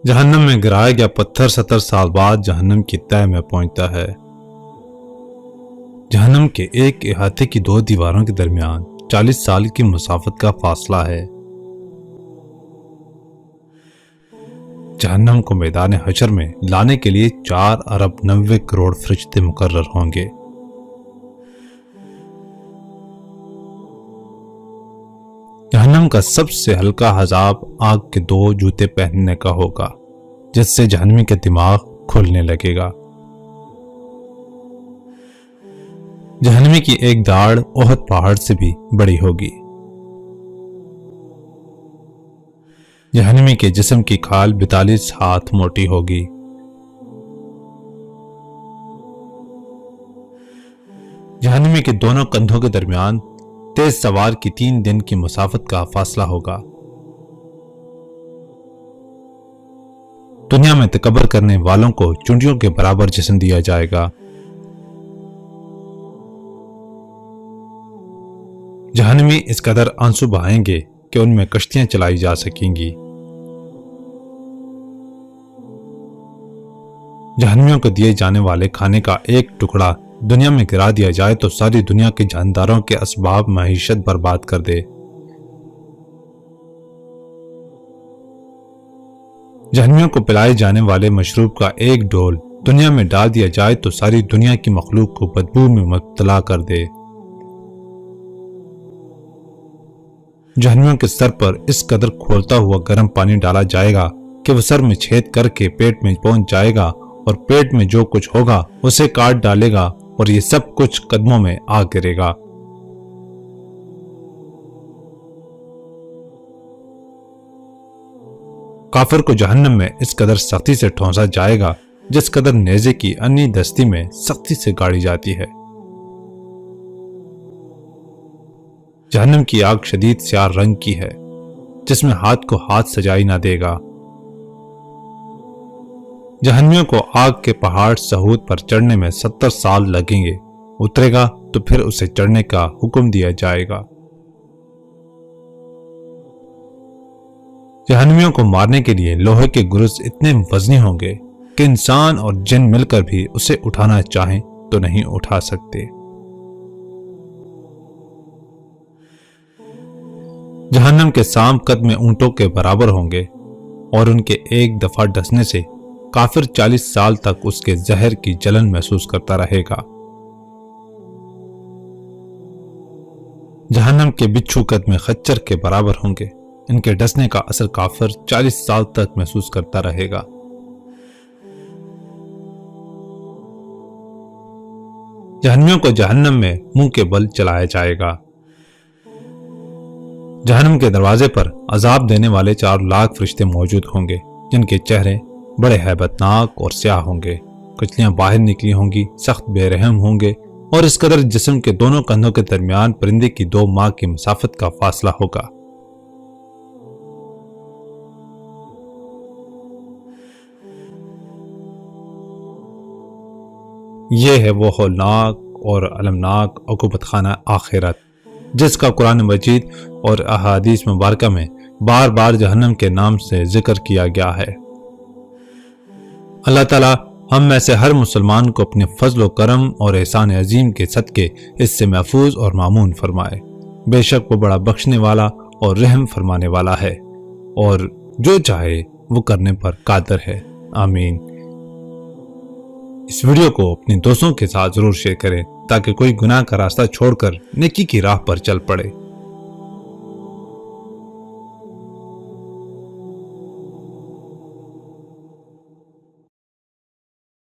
جہنم میں گرایا گیا پتھر 70 سال بعد جہنم کی تہہ میں پہنچتا ہے۔ جہنم کے ایک احاطے کی 2 دیواروں کے درمیان 40 سال کی مسافت کا فاصلہ ہے۔ جہنم کو میدان حشر میں لانے کے لیے 4 ارب 90 کروڑ فرشتے مقرر ہوں گے۔ جہنم کا سب سے ہلکا عذاب آگ کے 2 جوتے پہننے کا ہوگا، جس سے جہنمی کا دماغ کھلنے لگے گا۔ جہنمی کی ایک داڑھ احد پہاڑ سے بھی بڑی ہوگی۔ جہنمی کے جسم کی کھال 42 ہاتھ موٹی ہوگی۔ جہنمی کے دونوں کندھوں کے درمیان تیز سوار کی 3 دن کی مسافت کا فاصلہ ہوگا۔ دنیا میں تکبر کرنے والوں کو چونٹیوں کے برابر جسم دیا جائے گا۔ جہنمی اس قدر آنسو بہائیں گے کہ ان میں کشتیاں چلائی جا سکیں گی۔ جہنمیوں کو دیے جانے والے کھانے کا ایک ٹکڑا دنیا میں گرا دیا جائے تو ساری دنیا کے جانداروں کے اسباب معیشت برباد کر دے۔ جہنمیوں کو پلائے جانے والے مشروب کا ایک ڈول دنیا میں ڈال دیا جائے تو ساری دنیا کی مخلوق کو بدبو میں مبتلا کر دے۔ جہنمیوں کے سر پر اس قدر کھولتا ہوا گرم پانی ڈالا جائے گا کہ وہ سر میں چھید کر کے پیٹ میں پہنچ جائے گا اور پیٹ میں جو کچھ ہوگا اسے کاٹ ڈالے گا اور یہ سب کچھ قدموں میں آ گرے گا۔ کافر کو جہنم میں اس قدر سختی سے ٹھونسا جائے گا جس قدر نیزے کی انی دستی میں سختی سے گاڑی جاتی ہے۔ جہنم کی آگ شدید سیاہ رنگ کی ہے جس میں ہاتھ کو ہاتھ سجائی نہ دے گا۔ جہنمیوں کو آگ کے پہاڑ سہود پر چڑھنے میں 70 سال لگیں گے، اترے گا تو پھر اسے چڑھنے کا حکم دیا جائے گا۔ جہنمیوں کو مارنے کے لیے لوہے کے گرز اتنے وزنی ہوں گے کہ انسان اور جن مل کر بھی اسے اٹھانا چاہیں تو نہیں اٹھا سکتے۔ جہنم کے سام قد میں اونٹوں کے برابر ہوں گے اور ان کے ایک دفعہ ڈسنے سے کافر 40 سال تک اس کے زہر کی جلن محسوس کرتا رہے گا۔ جہنم کے بچھو قد میں خچر کے برابر ہوں گے، ان کے ڈسنے کا اثر کافر 40 سال تک محسوس کرتا رہے گا۔ جہنمیوں کو جہنم میں منہ کے بل چلایا جائے گا۔ جہنم کے دروازے پر عذاب دینے والے 4 لاکھ فرشتے موجود ہوں گے جن کے چہرے بڑے ہیبت ناک اور سیاہ ہوں گے، کچلیاں باہر نکلی ہوں گی، سخت بے رحم ہوں گے اور اس قدر جسم کے دونوں کندھوں کے درمیان پرندے کی 2 ماہ کی مسافت کا فاصلہ ہوگا۔ یہ ہے وہ ہولناک اور المناک عقوبت خانہ آخرت جس کا قرآن مجید اور احادیث مبارکہ میں بار بار جہنم کے نام سے ذکر کیا گیا ہے۔ اللہ تعالی ہم میں سے ہر مسلمان کو اپنے فضل و کرم اور احسان عظیم کے صدقے اس سے محفوظ اور مامون فرمائے۔ بے شک وہ بڑا بخشنے والا اور رحم فرمانے والا ہے اور جو چاہے وہ کرنے پر قادر ہے۔ آمین۔ اس ویڈیو کو اپنے دوستوں کے ساتھ ضرور شیئر کریں تاکہ کوئی گناہ کا راستہ چھوڑ کر نیکی کی راہ پر چل پڑے۔